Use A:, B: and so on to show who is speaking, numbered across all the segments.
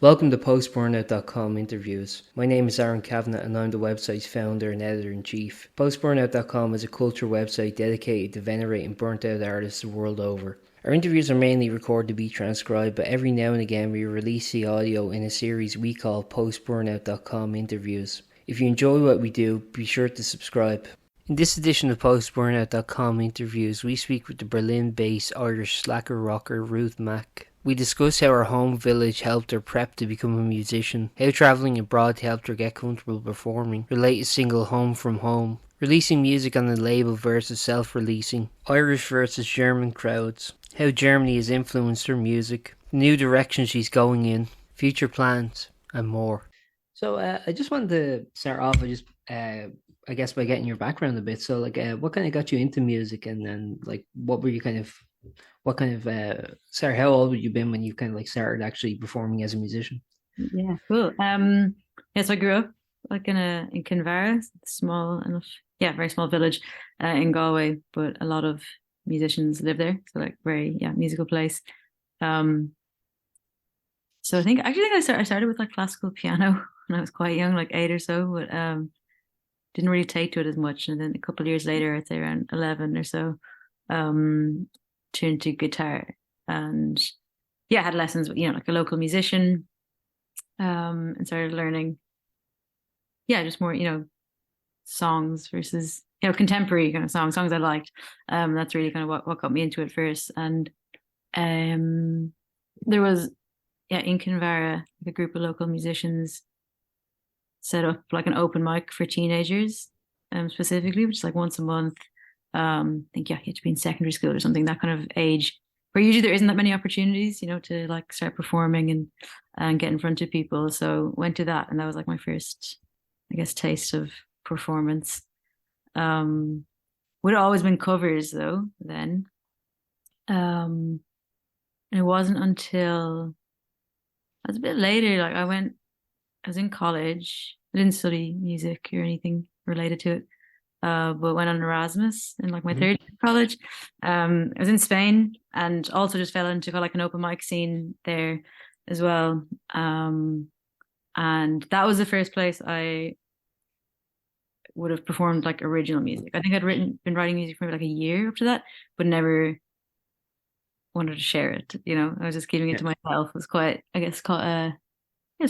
A: Welcome to Post-Burnout.com interviews. My name is Aaron Kavanagh and I'm the website's founder and editor-in-chief. Post-Burnout.com is a culture website dedicated to venerating burnt-out artists the world over. Our interviews are mainly recorded to be transcribed, but every now and again we release the audio in a series we call Post-Burnout.com interviews. If you enjoy what we do, be sure to subscribe. In this edition of Post-Burnout.com interviews, we speak with the Berlin-based Irish slacker rocker Ruth Mac. We discuss how her home village helped her prep to become a musician, how travelling abroad helped her get comfortable performing, her latest single Home From Home, releasing music on the label versus self-releasing, Irish versus German crowds, how Germany has influenced her music, the new direction she's going in, future plans, and more. So I just wanted to start off with I guess by getting your background a bit. So what kind of got you into music, and then what were you sorry, how old would you been when you kind of started actually performing as a musician?
B: Yeah, cool. Yes, I grew up in Kinvara, small enough, very small village in Galway, but a lot of musicians live there. So very musical place. So I started with classical piano when I was quite young, like 8 or so, but didn't really take to it as much. And then a couple of years later, I'd say around 11 or so, turned to guitar and had lessons with like a local musician, and started learning just more songs versus contemporary kind of songs I liked. That's really kind of what got me into it first. And there was in Kinvara a group of local musicians set up an open mic for teenagers, specifically, which is once a month. I think you had to be in secondary school or something, that kind of age, where usually there isn't that many opportunities, to start performing and get in front of people. So went to that, and that was my first, I guess, taste of performance. Would have always been covers though then. And it wasn't until I was a bit later, I was in college. I didn't study music or anything related to it. But went on Erasmus in my third year of college. I was in Spain and also just fell into an open mic scene there as well. And that was the first place I would have performed original music. I think I'd been writing music for a year up to that, but never wanted to share it. I was just keeping it to myself. It was quite, I guess,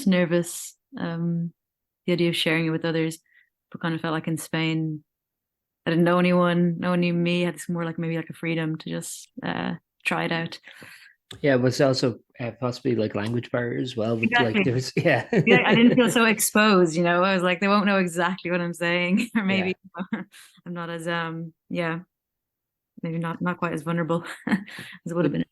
B: nervous. The idea of sharing it with others, but kind of felt like in Spain, I didn't know anyone. No one knew me. I had this more maybe a freedom to just try it out.
A: Yeah, but it's also possibly language barriers as well. But
B: exactly.
A: there was,
B: I didn't feel so exposed. I was they won't know exactly what I'm saying, or maybe I'm not as maybe not quite as vulnerable as it would have been.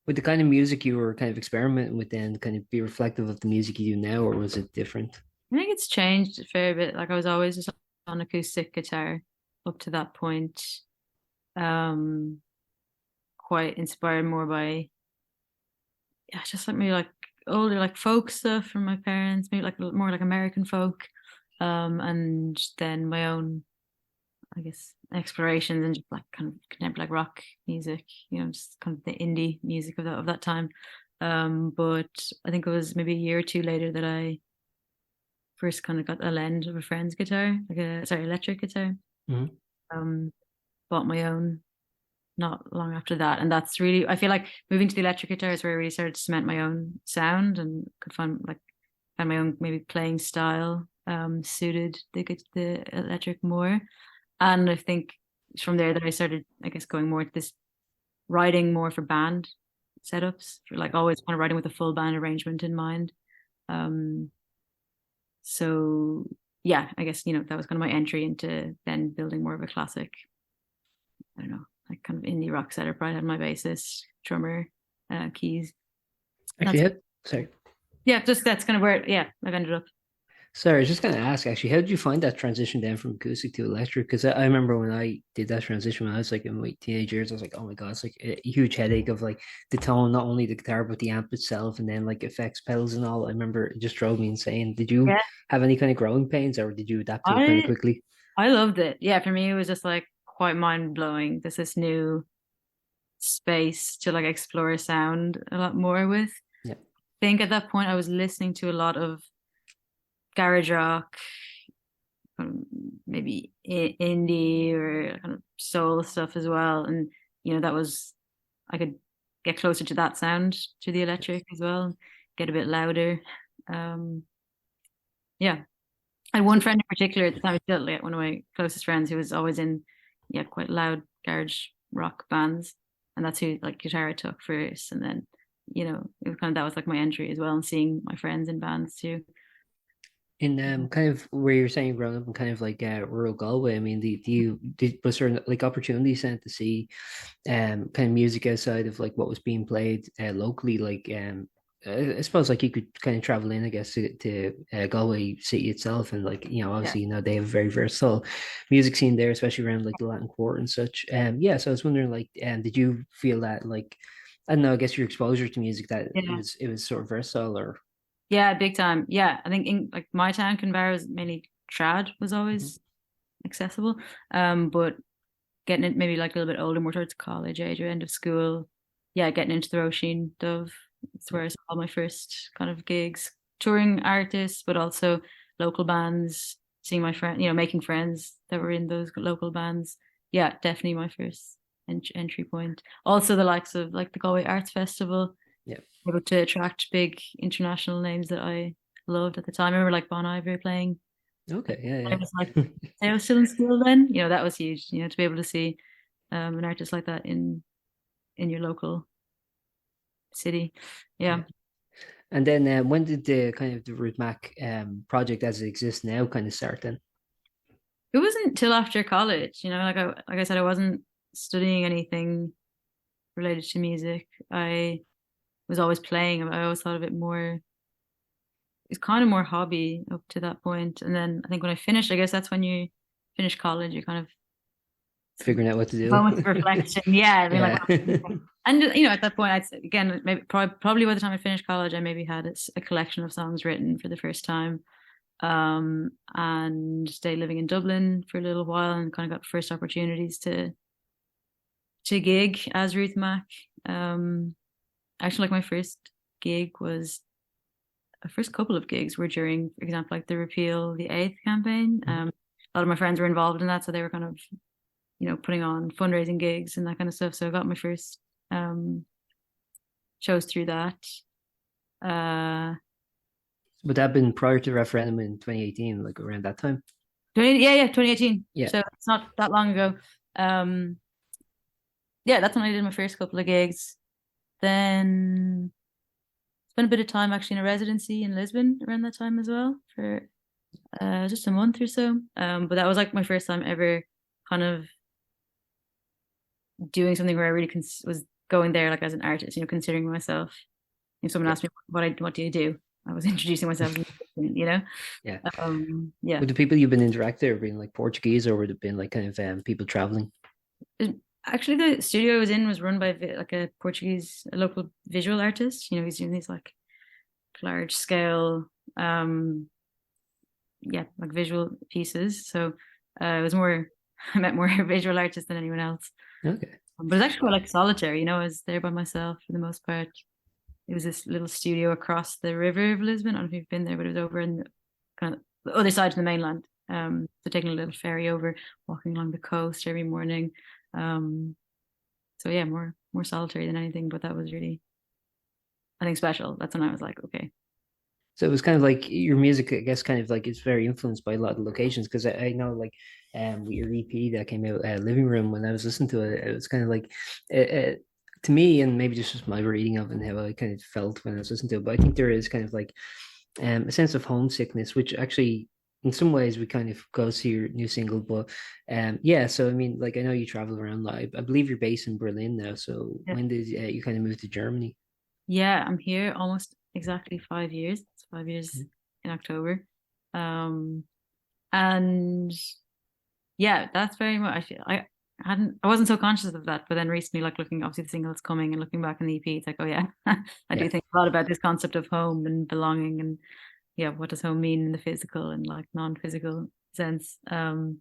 A: Would the kind of music you were kind of experimenting with then kind of be reflective of the music you do now, or was it different?
B: I think it's changed a fair bit. I was always just on acoustic guitar up to that point. Quite inspired more by just maybe older folk stuff from my parents, maybe more American folk, and then my own, I guess, explorations and just kind of contemporary rock music, just kind of the indie music of that time. But I think it was maybe a year or two later that I first kind of got a lend of a friend's guitar, electric guitar. Bought my own not long after that, and that's really, I feel like moving to the electric guitar is where I really started to cement my own sound and could find my own maybe playing style suited the electric more. And I think from there that I started, I guess, going more to this writing more for band setups, for always kind of writing with a full band arrangement in mind. So I guess, that was kind of my entry into then building more of a classic, I don't know, kind of indie rock setup. I had my bassist, drummer, keys.
A: Actually, sorry.
B: Yeah, just that's kind of where I've ended up.
A: Sorry, I was just going to ask, actually, how did you find that transition then from acoustic to electric? Because I remember when I did that transition when I was in my teenage years, I was oh my God, it's a huge headache of the tone, not only the guitar, but the amp itself, and then effects, pedals and all. I remember it just drove me insane. Did you have any kind of growing pains, or did you adapt to it kind of quickly?
B: I loved it. Yeah, for me, it was just quite mind blowing. There's this new space to explore sound a lot more with.
A: Yeah.
B: think at that point I was listening to a lot of garage rock, maybe indie or kind of soul stuff as well. And, that was, I could get closer to that sound through the electric as well, get a bit louder. Um, yeah. I had one friend in particular at the time, still like one of my closest friends who was always in, quite loud garage rock bands. And that's who like guitar I took first. And then, it was kind of, that was like my entry as well, and seeing my friends in bands too.
A: In kind of where you're saying you're growing up in kind of like rural Galway, I mean, was there like opportunities then to see kind of music outside of like what was being played locally? Like I suppose like you could kind of travel in, I guess, to Galway city itself, and like
B: Yeah.
A: obviously they have a very versatile music scene there, especially around like the Latin Quarter and such. Yeah, so I was wondering like, did you feel that like I don't know, I guess your exposure to music that
B: Yeah.
A: it was sort of versatile or
B: Yeah, big time. Yeah. I think in like my town, Kinvara was mainly trad was
A: Mhm.
B: always accessible. But getting it maybe like a little bit older, more towards college age or end of school. Yeah, getting into the Roisin Dove. It's where I saw my first kind of gigs, touring artists, but also local bands, seeing my friend, making friends that were in those local bands. Yeah, definitely my first entry point. Also the likes of like the Galway Arts Festival,
A: Yeah.
B: able to attract big international names that I loved at the time. I remember like Bon Iver playing.
A: Okay, yeah,
B: I was like,
A: yeah.
B: I was still in school then. That was huge. To be able to see an artist like that in your local city.
A: Yeah.
B: Yeah,
A: And then when did the kind of the Ruth Mac project as it exists now kind of start then?
B: it wasn't till after college. Like I said, I wasn't studying anything related to music. I was always playing. I always thought of it more. It's kind of more hobby up to that point. And then I think when I finished, I guess that's when you finish college. You kind of
A: Figuring out what to do.
B: moments of reflection. Yeah, I mean, like,
A: Yeah.
B: and at that point, I'd say, again, maybe probably by the time I finished college, I maybe had a collection of songs written for the first time. And stayed living in Dublin for a little while, and kind of got first opportunities to gig as Ruth Mac. Actually, like my first gig was. The first couple of gigs were during, for example, like the Repeal the Eighth campaign. A lot of my friends were involved in that, so they were kind of putting on fundraising gigs and that kind of stuff. So I got my first shows through that.
A: Would that have been prior to the referendum in 2018, like around that time?
B: 2018.
A: Yeah.
B: So it's not that long ago. Yeah, that's when I did my first couple of gigs. Then spent a bit of time actually in a residency in Lisbon around that time as well for just a month or so. But that was like my first time ever kind of doing something where I really was going there like as an artist, considering myself. If someone
A: Yeah.
B: asked me what do you do, I was introducing myself,
A: Yeah.
B: yeah.
A: Would the people you've been interacting with been like Portuguese, or would it been like kind of people traveling?
B: Actually, the studio I was in was run by like a local visual artist. He's doing these like large scale, like visual pieces. So it was more, I met more visual artists than anyone else.
A: Okay.
B: But it's actually quite like solitary. I was there by myself for the most part. It was this little studio across the river of Lisbon. I don't know if you've been there, but it was over in kind of the other side of the mainland. So taking a little ferry over, walking along the coast every morning. So yeah, more solitary than anything, but that was really, I think, special. That's when I was like, okay.
A: So it was kind of like your music, I guess, kind of like it's very influenced by a lot of locations. Because I know, like, with your EP that came out, Living Room, when I was listening to it, it was kind of like, to me, and maybe just my reading of it and how I kind of felt when I was listening to it. But I think there is kind of like a sense of homesickness, which actually, in some ways, we kind of goes to your new single. But yeah, so I mean, like, I know you travel around. Like, I believe you're based in Berlin now. So
B: Yeah.
A: when did you kind of move to Germany?
B: Yeah, I'm here almost exactly 5 years. It's 5 years in October. And yeah, that's very much, I feel I wasn't so conscious of that, but then recently, like looking, obviously the single is coming and looking back in the EP, it's like, oh yeah, I
A: Yeah.
B: do think a lot about this concept of home and belonging, and yeah, what does home mean in the physical and like non-physical sense. And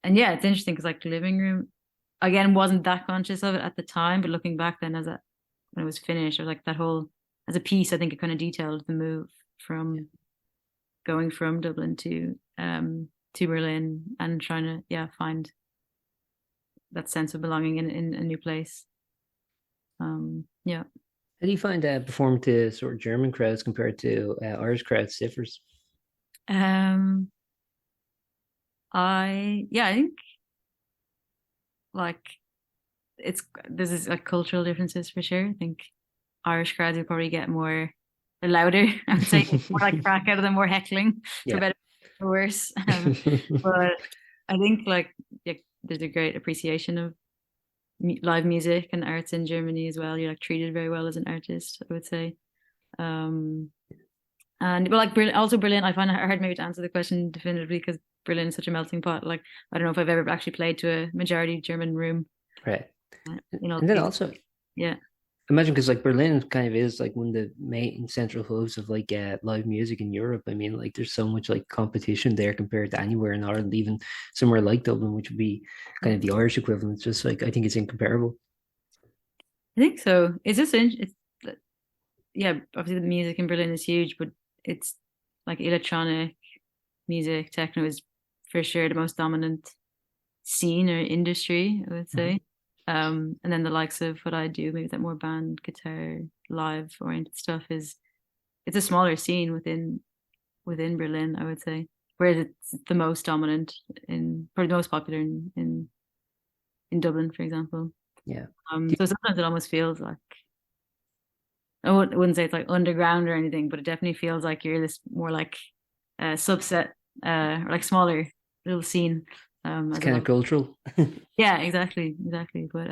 B: yeah, it's interesting because like the living room, again, wasn't that conscious of it at the time, but looking back then when it was finished, I was like that whole as a piece, I think it kind of detailed the move from going from Dublin to Berlin and trying to find that sense of belonging in a new place. Yeah.
A: How do you find performing to sort of German crowds compared to Irish crowds differs?
B: Um, I think like there's this like cultural differences for sure. I think Irish crowds will probably get more louder. I would say more like crack out of them, more heckling for
A: Yeah.
B: better or worse. But I think like there's a great appreciation of live music and arts in Germany as well. You're like treated very well as an artist, I would say. Um, and but like also Berlin, I find it hard maybe to answer the question definitively because Berlin is such a melting pot. Like I don't know if I've ever actually played to a majority German room.
A: Right.
B: You know,
A: And then also,
B: yeah.
A: imagine because like Berlin kind of is like one of the main central hubs of like live music in Europe. I mean, like there's so much like competition there compared to anywhere in Ireland, even somewhere like Dublin, which would be kind of the Irish equivalent. It's just like I think it's incomparable.
B: I think so. It's just it's yeah, obviously the music in Berlin is huge, but it's like electronic music, techno is for sure the most dominant scene or industry, I would
A: Mhm.
B: say. And then the likes of what I do, maybe that more band, guitar, live oriented stuff it's a smaller scene within Berlin, I would say. Whereas it's the most dominant probably the most popular in Dublin, for example.
A: Yeah.
B: So sometimes it almost feels like wouldn't say it's like underground or anything, but it definitely feels like you're this more like subset or like smaller little scene.
A: It's
B: As a
A: kind
B: lot.
A: of cultural.
B: Yeah, exactly. But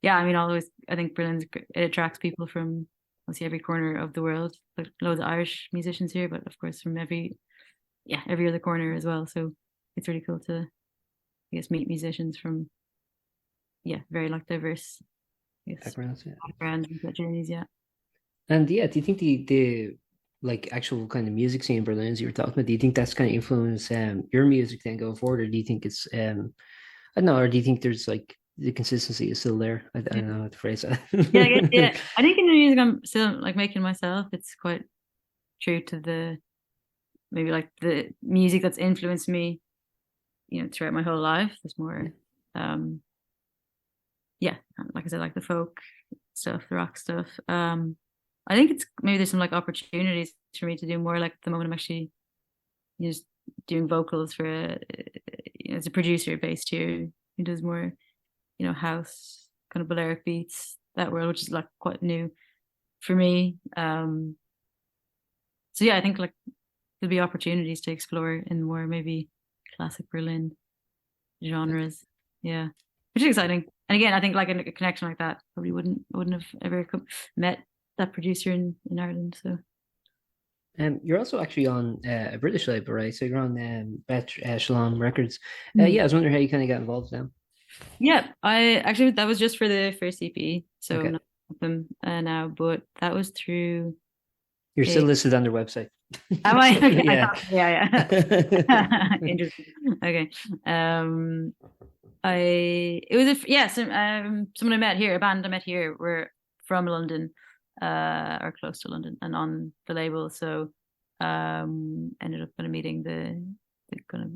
B: yeah, I mean, always I think it attracts people from obviously every corner of the world. Like loads of Irish musicians here, but of course from every other corner as well. So it's really cool to I guess meet musicians from very like diverse I guess
A: Backgrounds, yeah.
B: backgrounds and journeys. Yeah.
A: And yeah, do you think the like actual kind of music scene in Berlin as you were talking about, do you think that's kind of influence your music then going forward, or do you think it's I don't know, or do you think there's like the consistency is still there? I don't know how to phrase
B: Yeah, I guess,
A: that.
B: yeah. I think in the music I'm still like making myself, it's quite true to the maybe like the music that's influenced me, throughout my whole life. There's more, um, yeah, like I said, like the folk stuff, the rock stuff. I think it's maybe there's some like opportunities for me to do more. Like the moment I'm actually just doing vocals for as a producer based here, who does more, house kind of Balearic beats that world, which is like quite new for me. So yeah, I think like there'll be opportunities to explore in more maybe classic Berlin genres. Yeah, which is exciting. And again, I think like a connection like that probably wouldn't have ever met that producer in Ireland. So
A: You're also actually on a British label, right? So you're on Bet Echelon Records.
B: mm.
A: Yeah, I was wondering how you kind of got involved now.
B: Yeah, I actually that was just for the first EP, so I'm
A: Okay,
B: not with them now, but that was through
A: you're still
B: a.
A: listed on their website.
B: Am I? Okay, I
A: Yeah.
B: thought, yeah. Interesting. Okay. It was someone I met here, a band I met here were from London, or close to London, and on the label. So, ended up kind of meeting the kind of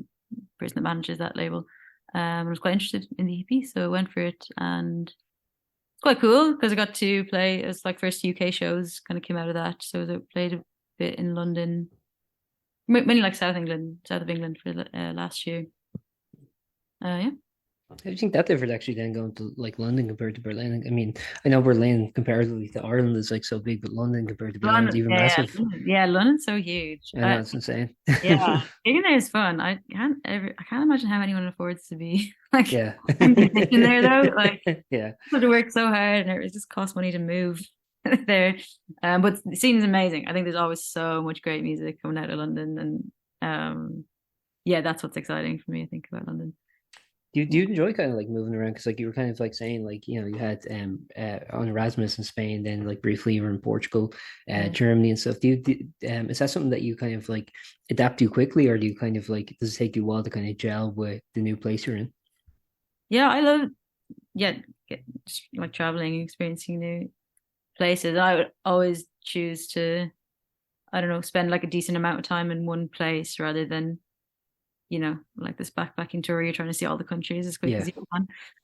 B: person that manages that label. I was quite interested in the EP, so I went for it, and it's quite cool because I got to play. It was like first UK shows kind of came out of that, so I played a bit in London, mainly like south of England for last year. Yeah.
A: How do you think that differed actually then going to like London compared to Berlin? I mean, I know Berlin comparatively to Ireland is like so big, but London compared to Berlin is
B: London,
A: even
B: yeah,
A: massive.
B: yeah, London's so huge.
A: I know it's insane.
B: Yeah, being there is fun. I can't imagine how anyone affords to be like
A: Yeah.
B: a musician there though. Like,
A: Yeah.
B: you have to work so hard, and it just costs money to move there. But the scene is amazing. I think there's always so much great music coming out of London, and yeah, that's what's exciting for me. I think about London.
A: Do you enjoy kind of like moving around? Because like you were kind of like saying like you had on Erasmus in Spain, then like briefly you were in Portugal,
B: Yeah.
A: Germany and stuff. Is that something that you kind of like adapt to quickly, or do you kind of like does it take you a while to kind of gel with the new place you're in?
B: Yeah, I love yeah, just, like traveling, experiencing new places. I would always choose to, I don't know, spend like a decent amount of time in one place rather than, like this backpacking tour, you're trying to see all the countries as quick as
A: Yeah.
B: you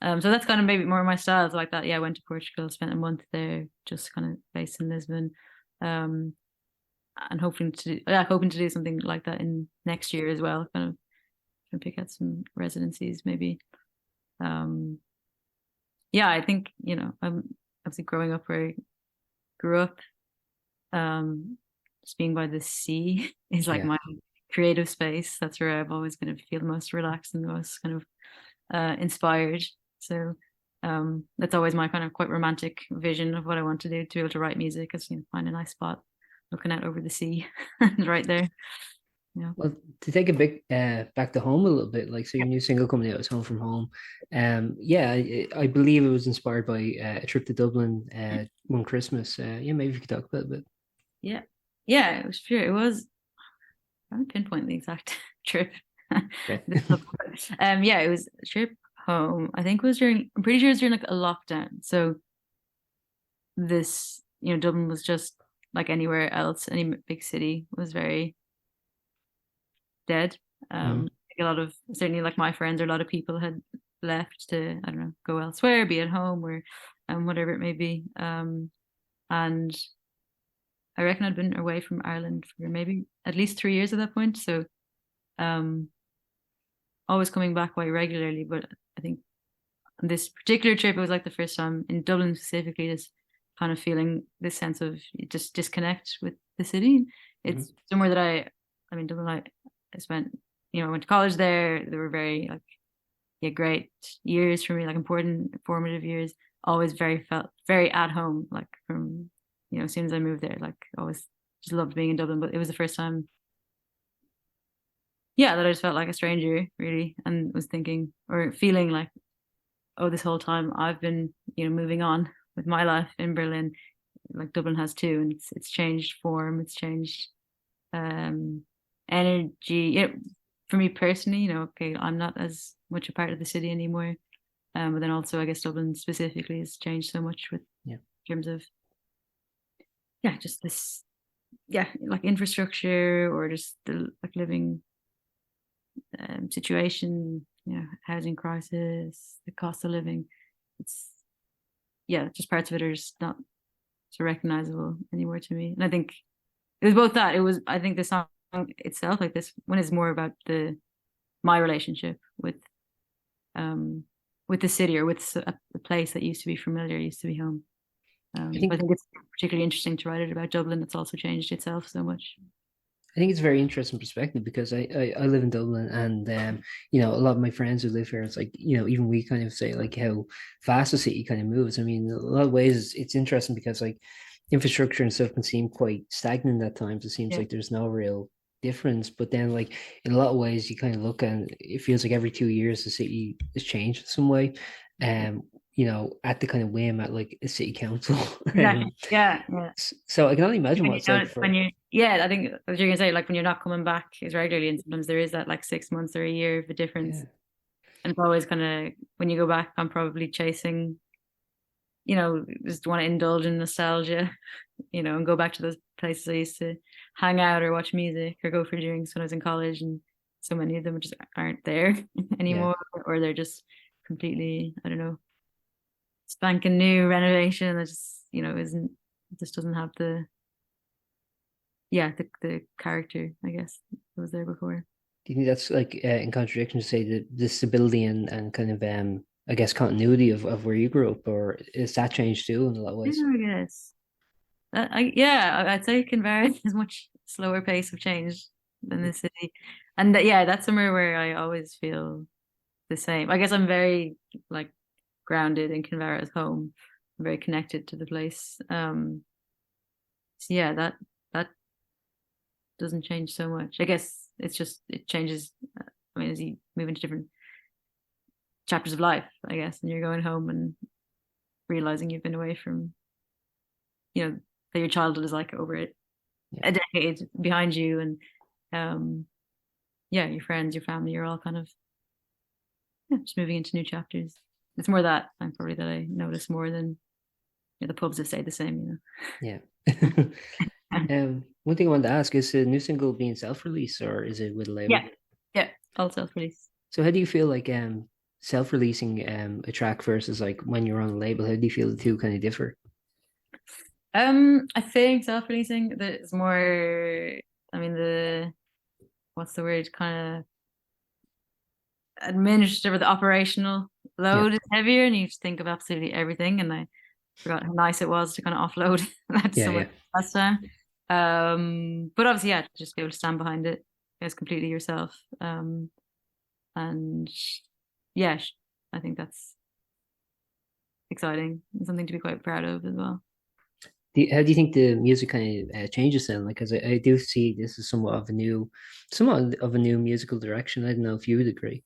B: can. So that's kind of maybe more my style. It's like that. Yeah, I went to Portugal, spent a month there, just kind of based in Lisbon. Um, and hoping to do something like that in next year as well. Kind of trying to pick out some residencies maybe. Yeah, I think, I'm obviously growing up where I grew up, just being by the sea is like
A: Yeah.
B: my creative space. That's where I've always kind of feel the most relaxed and the most kind of inspired. So that's always my kind of quite romantic vision of what I want to do, to be able to write music, is find a nice spot looking out over the sea right there. Yeah.
A: Well, to take a bit back to home a little bit, like, so your new single coming out is Home from Home. Yeah, I believe it was inspired by a trip to Dublin one Christmas. Yeah, maybe if you could talk about it a bit.
B: Yeah. Yeah, it was sure. It was, I don't pinpoint the exact trip.
A: Okay.
B: Yeah, it was a trip home. I think it was I'm pretty sure it was during like a lockdown. So this, Dublin was just like anywhere else, any big city was very dead.
A: Mhm.
B: A lot of, certainly like my friends, or a lot of people had left to, I don't know, go elsewhere, be at home or whatever it may be. And I reckon I'd been away from Ireland for maybe at least 3 years at that point. So um always coming back quite regularly. But I think on this particular trip, it was like the first time in Dublin specifically, just kind of feeling this sense of just disconnect with the city.
A: Mhm.
B: It's somewhere that I mean, Dublin, I spent, I went to college there. They were very like, yeah, great years for me, like important, formative years. Always felt very at home, like from, as soon as I moved there, like always just loved being in Dublin. But it was the first time, yeah, that I just felt like a stranger really, and was thinking or feeling like, oh, this whole time I've been, moving on with my life in Berlin. Like Dublin has too, and it's changed form, it's changed um energy. For me personally, okay, I'm not as much a part of the city anymore. But then also I guess Dublin specifically has changed so much with
A: Yeah.
B: in terms of, yeah, just this, yeah, like infrastructure or just the like living situation, housing crisis, the cost of living. It's, yeah, just parts of it are just not so recognizable anymore to me. And I think it was both that. It was, I think the song itself, like this one, is more about my relationship with the city, or with a place that used to be familiar, used to be home.
A: I
B: But I
A: think
B: think it's particularly interesting to write it about Dublin. It's also changed itself so much.
A: I think it's a very interesting perspective because I live in Dublin and a lot of my friends who live here, it's like, even we kind of say like how fast the city kind of moves. I mean, in a lot of ways it's interesting because like infrastructure and stuff can seem quite stagnant at times. It seems
B: Yeah,
A: like there's no real difference. But then like in a lot of ways you kind of look and it feels like every 2 years the city has changed in some way. Um, at the kind of whim at like a city council.
B: exactly. Yeah, yeah.
A: So I can only imagine
B: When
A: what
B: you
A: it's like
B: notice when
A: for
B: you, yeah, I think what you're gonna say, like when you're not coming back as regularly, and sometimes there is that like 6 months or a year of a difference.
A: yeah.
B: And it's always kind of, when you go back, I'm probably chasing, just want to indulge in nostalgia, and go back to those places I used to hang out or watch music or go for drinks when I was in college. And so many of them just aren't there
A: Yeah.
B: anymore, or they're just completely, I don't know, spanking new renovation that just, isn't, just doesn't have the character, I guess, that was there before.
A: Do you think that's like in contradiction to say the stability and kind of I guess continuity of where you grew up, or is that changed too in a lot of
B: Yeah,
A: ways?
B: I guess. I'd say Kinvara is much slower pace of change than the city, and yeah, that's somewhere where I always feel the same. I guess I'm very like grounded in Kinvara as home. I'm very connected to the place. So yeah, that doesn't change so much. I guess it's just, it changes. I mean, as you move into different chapters of life, I guess, and you're going home and realizing you've been away from, that your childhood is like over
A: Yeah.
B: a decade behind you, and um, yeah, your friends, your family, you're all kind of, yeah, just moving into new chapters. It's more that I'm probably that I notice more than the pubs have stayed the same,
A: Yeah.
B: know.
A: One thing I wanted to ask is the new single being self-released or is it with a label?
B: Yeah, yeah, all self-release.
A: So how do you feel like self-releasing a track versus like when you're on a label? How do you feel the two kind of differ?
B: I think self-releasing is more. I mean, the what's the word? Kind of administrative or the operational
A: Yeah.
B: load is heavier, and you have to think of absolutely everything. And I forgot how nice it was to kind of offload that to
A: Yeah,
B: someone
A: yeah.
B: last time. But obviously, yeah, just be able to stand behind it as completely yourself. And yeah, I think that's exciting and something to be quite proud of as well.
A: How do you think the music kind of changes then? Like, because I do see this is somewhat of a new musical direction. I don't know if you would agree.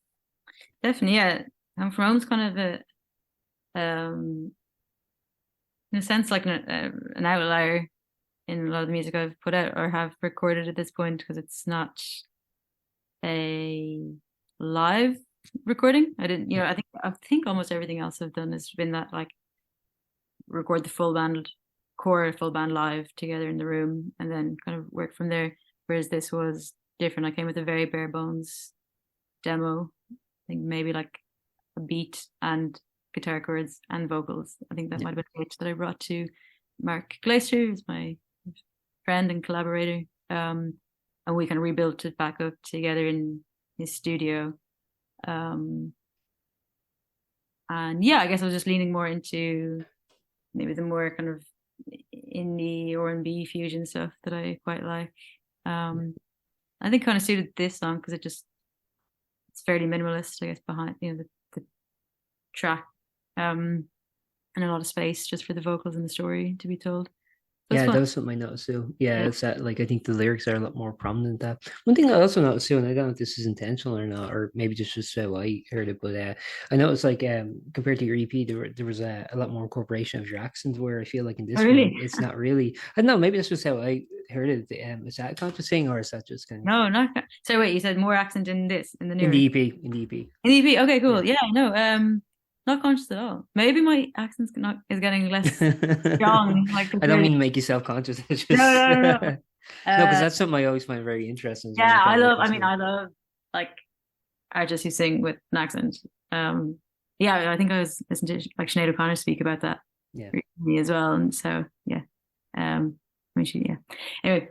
B: Definitely, yeah. I'm from home's kind of um, in a sense, like an outlier in a lot of the music I've put out or have recorded at this point because it's not a live recording. I didn't,
A: Yeah,
B: I think almost everything else I've done has been that like record the full band, core full band live together in the room and then kind of work from there. Whereas this was different. I came with a very bare bones demo. I think maybe like a beat and guitar chords and vocals. I think that
A: yeah,
B: might have been it that I brought to Mark Glacier, who's my friend and collaborator. And we kind of rebuilt it back up together in his studio. Um, and yeah, I guess I was just leaning more into maybe the more kind of indie R&B fusion stuff that I quite like. Um, I think kind of suited this song because it's fairly minimalist, I guess, behind the track, and a lot of space just for the vocals and the story to be told. So it's
A: yeah.
B: fun.
A: That was something I noticed too. Yeah,
B: Yeah.
A: it's that like I think the lyrics are a lot more prominent. That one thing I also noticed too, and I don't know if this is intentional or not, or maybe just how I heard it, but I noticed like compared to your EP, there was a lot more incorporation of your accent. Where I feel like in
B: Oh,
A: this one,
B: really?
A: it's not really. I don't know. Maybe that's just how I heard it. Is that a conscious thing, or is that just kind of
B: No, not. So wait, you said more accent in this in the
A: in the
B: newer
A: EP? In the EP,
B: in the EP. Okay,
A: yeah.
B: cool. Yeah, no, not conscious at all. Maybe my accent's not is getting less strong, like
A: I don't
B: compared.
A: mean to make you self-conscious. It's
B: No,
A: just
B: no, no, no.
A: no, because
B: Uh,
A: that's something I always find very interesting is when
B: yeah,
A: you kind
B: I
A: of
B: love.
A: listen
B: I mean,
A: to.
B: I love like artists who sing with an accent. Um, yeah, I think I was listening to like Sinead O'Connor speak about that
A: Yeah,
B: recently as well, and so yeah. I mean, yeah. Anyway,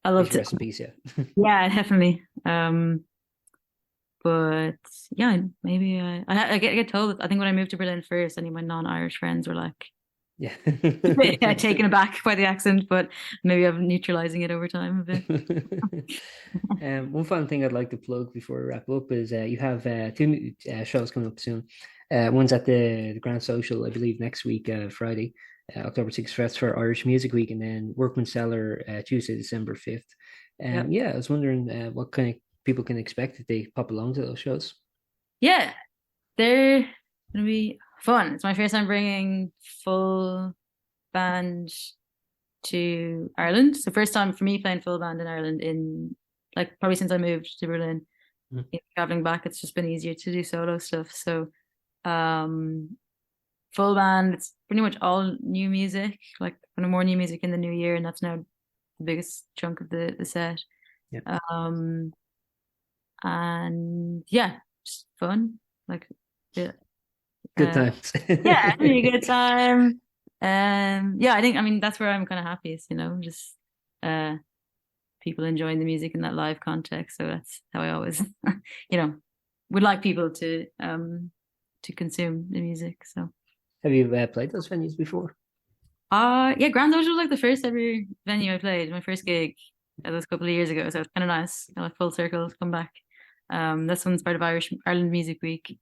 B: I
A: wish
B: loved it.
A: rest in peace. Yeah.
B: Yeah, definitely. But yeah, maybe I get told. I think when I moved to Berlin first, any of my non-Irish friends were like,
A: Yeah.
B: yeah, taken aback by the accent, but maybe I'm neutralizing it over time a bit.
A: One final thing I'd like to plug before we wrap up is you have two shows coming up soon. One's at the Grand Social, I believe, next week, Friday, October 6th, Fest for Irish Music Week, and then Workman Cellar Tuesday, December 5th.
B: Yep.
A: Yeah, I was wondering what kind of people can expect if they pop along to those shows.
B: Yeah, they're gonna be fun. It's my first time bringing full band to Ireland. So first time for me playing full band in Ireland in like probably since I moved to Berlin.
A: Mhm.
B: Traveling back, it's just been easier to do solo stuff. So um full band, it's pretty much all new music, like kind of more new music in the new year, and that's now the biggest chunk of the set.
A: Yeah,
B: Um and yeah, just fun. Like yeah,
A: good
B: uh,
A: times.
B: yeah, really good time. Yeah, I mean that's where I'm kind of happiest, just uh people enjoying the music in that live context. So that's how I always, would like people to consume the music. So
A: Have you played those venues before?
B: yeah, Grand Social was like the first ever venue I played, my first gig those couple of years ago. So it's kind of nice, kind of full circle to come back. This one's part of Ireland Music Week.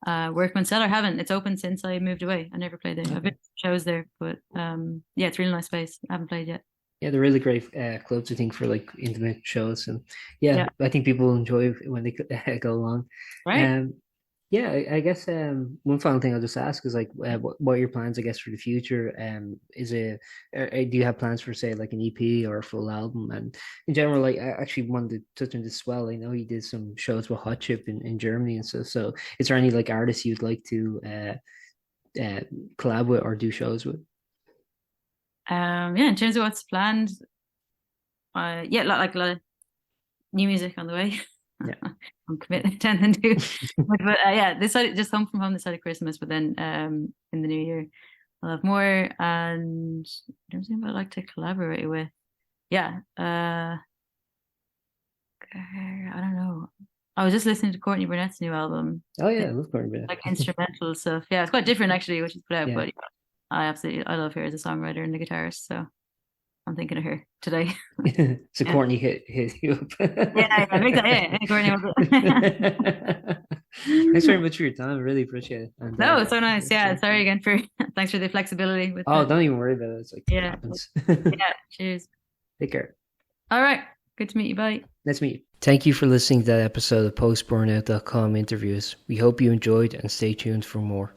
B: Workman Cellar, I haven't. It's open since I moved away. I never played there. I've been
A: Okay.
B: to shows there, but yeah, it's a really nice space. I haven't played yet.
A: Yeah, they're really great clubs, I think, for like intimate shows, and yeah,
B: Yeah,
A: I think people will enjoy it when they go along.
B: right.
A: Um, yeah, I guess one final thing I'll just ask is like, what are your plans, I guess, for the future? Is it do you have plans for say like an EP or a full album? And in general, like I actually wanted to touch on this as well. I know you did some shows with Hot Chip in Germany and stuff. So, is there any like artists you'd like to collab with or do shows with?
B: Yeah, in terms of what's planned, yeah, like a lot of new music on the way.
A: Yeah.
B: I'm committed tending to, but yeah, this side just come from home this side of Christmas, but then in the new year I'll have more. And in terms of who I'd like to collaborate with, yeah, I don't know. I was just listening to Courtney Burnett's new album.
A: Oh yeah, I
B: It's
A: love Courtney
B: like instrumental stuff. Yeah, it's quite different actually, which is put out,
A: Yeah.
B: but yeah, I love her as a songwriter and a guitarist, so I'm thinking of her today.
A: So
B: Yeah.
A: Courtney hit you up.
B: Yeah, big time. Yeah, hey, Courtney was it.
A: Thanks very much for your time. I really appreciate it. And
B: No, it's so nice. Yeah, sorry again for thanks for the flexibility with
A: oh,
B: the
A: don't even worry about it. It's like it
B: yeah.
A: happens.
B: Yeah, cheers.
A: Take care.
B: All right. Good to meet you. Bye.
A: Nice to meet you. Thank you for listening to that episode of Post-Burnout.com interviews. We hope you enjoyed and stay tuned for more.